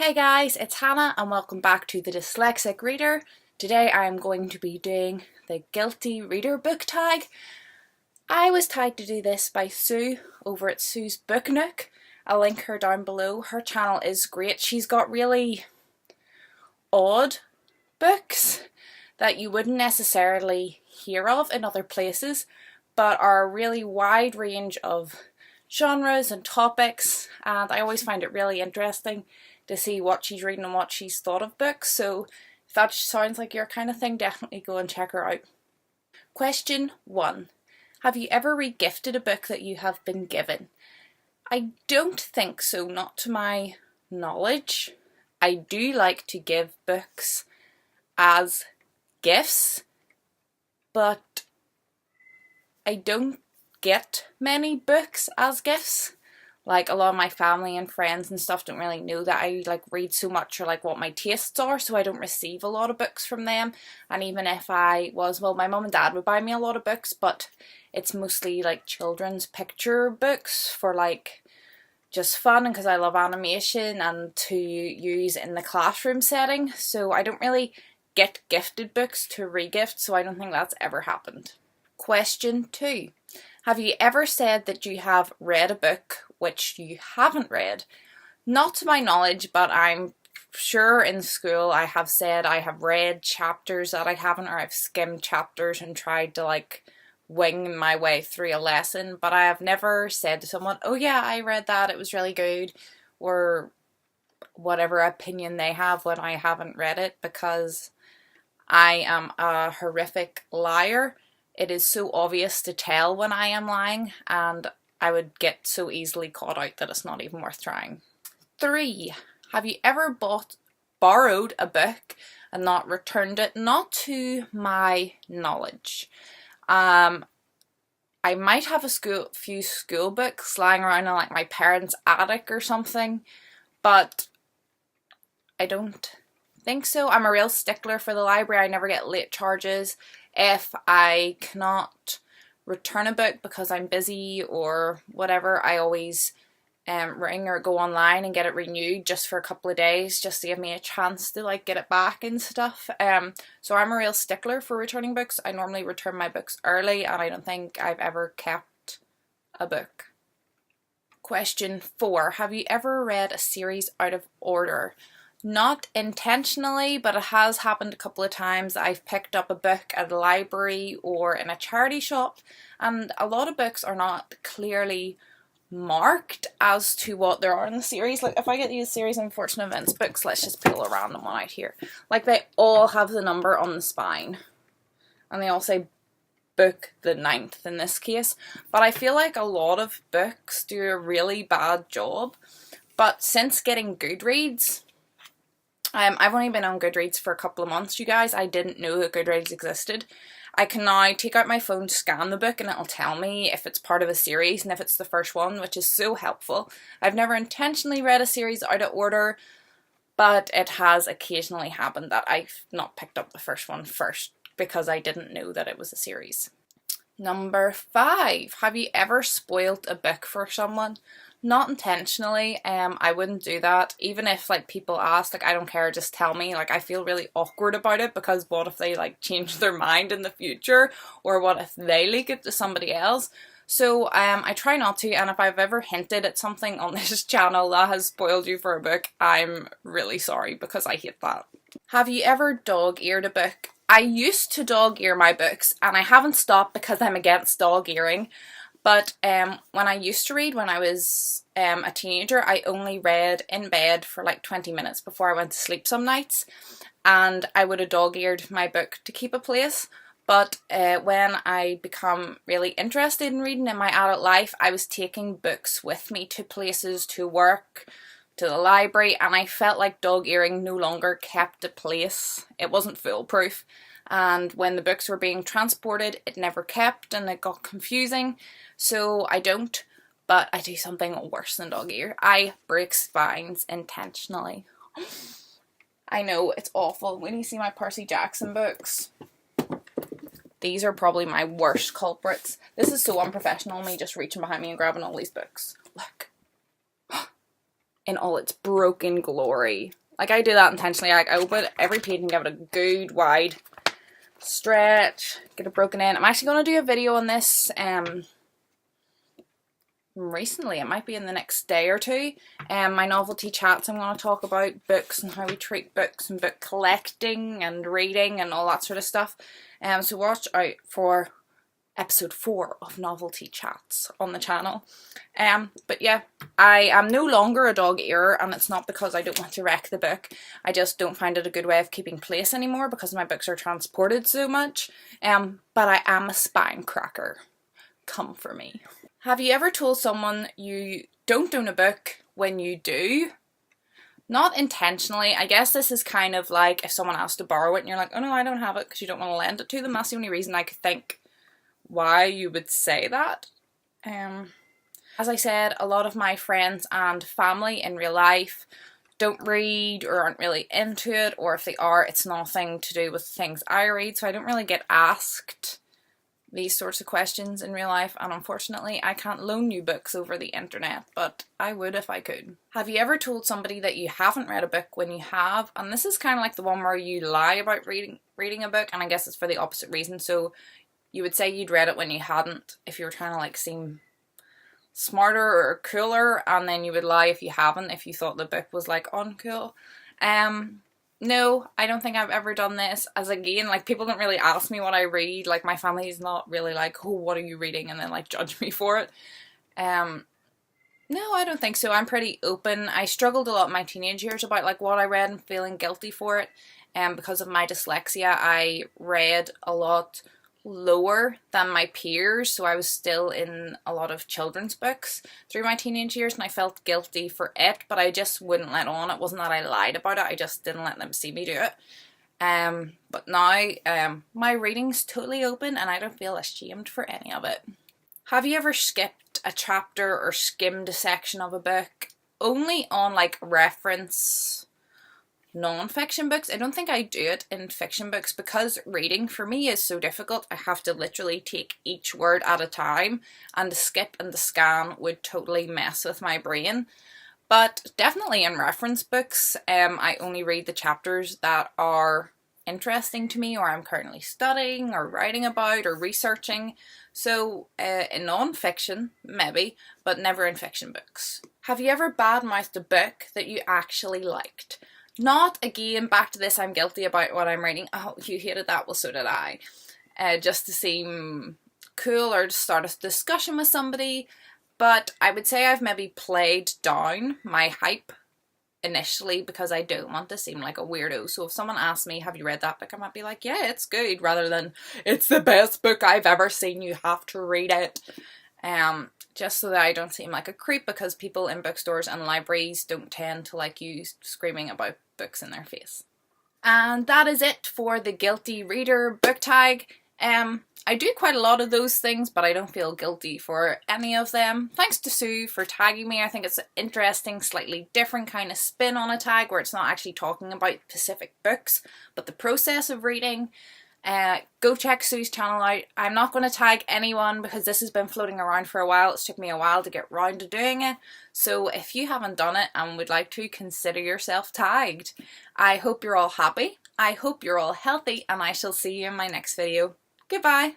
Hey guys, it's Hannah and welcome back to The Dyslexic Reader. Today I am going to be doing the Guilty Reader book tag. I was tagged to do this by Sue over at Sue's Book Nook. I'll link her down below. Her channel is great. She's got really odd books that you wouldn't necessarily hear of in other places, but are a really wide range of genres and topics, and I always find it really interesting to see what she's reading and what she's thought of books. So if that sounds like your kind of thing, definitely go and check her out. Question 1. Have you ever regifted a book that you have been given? I don't think so, not to my knowledge. I do like to give books as gifts, but I don't get many books as gifts. Like, a lot of my family and friends and stuff don't really know that I read so much, or what my tastes are, so I don't receive a lot of books from them. And even if I was, well, my mum and dad would buy me a lot of books, but it's mostly children's picture books for just fun, and because I love animation and to use in the classroom setting. So I don't really get gifted books to regift, so I don't think that's ever happened. Question 2. Have you ever said that you have read a book which you haven't read? Not to my knowledge, but I'm sure in school I have said I have read chapters that I haven't, or I've skimmed chapters and tried to wing my way through a lesson, but I have never said to someone, oh yeah, I read that, it was really good, or whatever opinion they have when I haven't read it, because I am a horrific liar. It is so obvious to tell when I am lying, and I would get so easily caught out that it's not even worth trying. 3. Have you ever borrowed a book and not returned it? Not to my knowledge. I might have a few school books lying around in my parents' attic or something, but I don't think so. I'm a real stickler for the library. I never get late charges. If I cannot return a book because I'm busy or whatever, I always ring or go online and get it renewed just for a couple of days, just to give me a chance to get it back and stuff. So I'm a real stickler for returning books. I normally return my books early, and I don't think I've ever kept a book. Question 4. Have you ever read a series out of order? Not intentionally, but it has happened a couple of times. I've picked up a book at a library or in a charity shop, and a lot of books are not clearly marked as to what there are in the series. If I get these series Unfortunate Events books, let's just pull a random one out here. They all have the number on the spine, and they all say book the 9th in this case. But I feel like a lot of books do a really bad job. But since getting Goodreads, I've only been on Goodreads for a couple of months, you guys. I didn't know that Goodreads existed. I can now take out my phone, scan the book, and it'll tell me if it's part of a series and if it's the first one, which is so helpful. I've never intentionally read a series out of order, but it has occasionally happened that I've not picked up the first one first because I didn't know that it was a series. Number 5. Have you ever spoilt a book for someone? Not intentionally. I wouldn't do that. Even if people ask, I don't care, just tell me. I feel really awkward about it, because what if they change their mind in the future, or what if they leak it to somebody else? So I try not to, and if I've ever hinted at something on this channel that has spoiled you for a book, I'm really sorry, because I hate that. Have you ever dog-eared a book? I used to dog-ear my books, and I haven't stopped because I'm against dog-earing. But when I used to read, when I was a teenager, I only read in bed for 20 minutes before I went to sleep some nights, and I would have dog-eared my book to keep a place. But when I become really interested in reading in my adult life, I was taking books with me to places, to work, to the library, and I felt like dog-earing no longer kept a place. It wasn't foolproof. And when the books were being transported, it never kept, and it got confusing. So I don't, but I do something worse than dog ear. I break spines intentionally. I know, it's awful. When you see my Percy Jackson books, these are probably my worst culprits. This is so unprofessional, me just reaching behind me and grabbing all these books. Look. in all its broken glory. Like, I do that intentionally. Like, I open every page and give it a good wide stretch, get it broken in. I'm actually going to do a video on this recently. It might be in the next day or two. My novelty chats, I'm going to talk about books and how we treat books and book collecting and reading and all that sort of stuff. So watch out for episode 4 of novelty chats on the channel. But yeah, I am no longer a dog eater, and it's not because I don't want to wreck the book. I just don't find it a good way of keeping place anymore because my books are transported so much. But I am a spine cracker. Come for me. Have you ever told someone you don't own a book when you do? Not intentionally. I guess this is kind of like if someone asks to borrow it and you're like, oh no, I don't have it, because you don't want to lend it to them. That's the only reason I could think why you would say that. As I said, a lot of my friends and family in real life don't read or aren't really into it, or if they are, it's nothing to do with things I read, so I don't really get asked these sorts of questions in real life, and unfortunately I can't loan you books over the internet, but I would if I could. Have you ever told somebody that you haven't read a book when you have? And this is kind of like the one where you lie about reading a book, and I guess it's for the opposite reason. So you would say you'd read it when you hadn't if you were trying to like seem smarter or cooler, and then you would lie if you haven't, if you thought the book was like uncool. No, I don't think I've ever done this, as again, like, people don't really ask me what I read. Like, my family's not really like, oh, what are you reading, and then like judge me for it. No, I don't think so. I'm pretty open. I struggled a lot in my teenage years about like what I read and feeling guilty for it. Because of my dyslexia, I read a lot lower than my peers, so I was still in a lot of children's books through my teenage years, and I felt guilty for it, but I just wouldn't let on. It wasn't that I lied about it, I just didn't let them see me do it. But now my reading's totally open and I don't feel ashamed for any of it. Have you ever skipped a chapter or skimmed a section of a book? Only on like reference non-fiction books. I don't think I do it in fiction books because reading for me is so difficult. I have to literally take each word at a time, and the skip and the scan would totally mess with my brain. But definitely in reference books, I only read the chapters that are interesting to me, or I'm currently studying or writing about or researching. So in non-fiction, maybe, but never in fiction books. Have you ever badmouthed a book that you actually liked? Not, again, back to this, I'm guilty about what I'm reading. Oh, you hated that, well so did I. Just to seem cool or to start a discussion with somebody. But I would say I've maybe played down my hype initially because I don't want to seem like a weirdo. So if someone asks me, have you read that book? I might be like, yeah, it's good, rather than, it's the best book I've ever seen, you have to read it. Just so that I don't seem like a creep, because people in bookstores and libraries don't tend to like you screaming about books in their face. And that is it for the Guilty Reader book tag. I do quite a lot of those things, but I don't feel guilty for any of them. Thanks to Sue for tagging me. I think it's an interesting, slightly different kind of spin on a tag where it's not actually talking about specific books, but the process of reading. Go check Sue's channel out. I'm not going to tag anyone because this has been floating around for a while. It's took me a while to get round to doing it. So if you haven't done it and would like to, consider yourself tagged. I hope you're all happy. I hope you're all healthy, and I shall see you in my next video. Goodbye.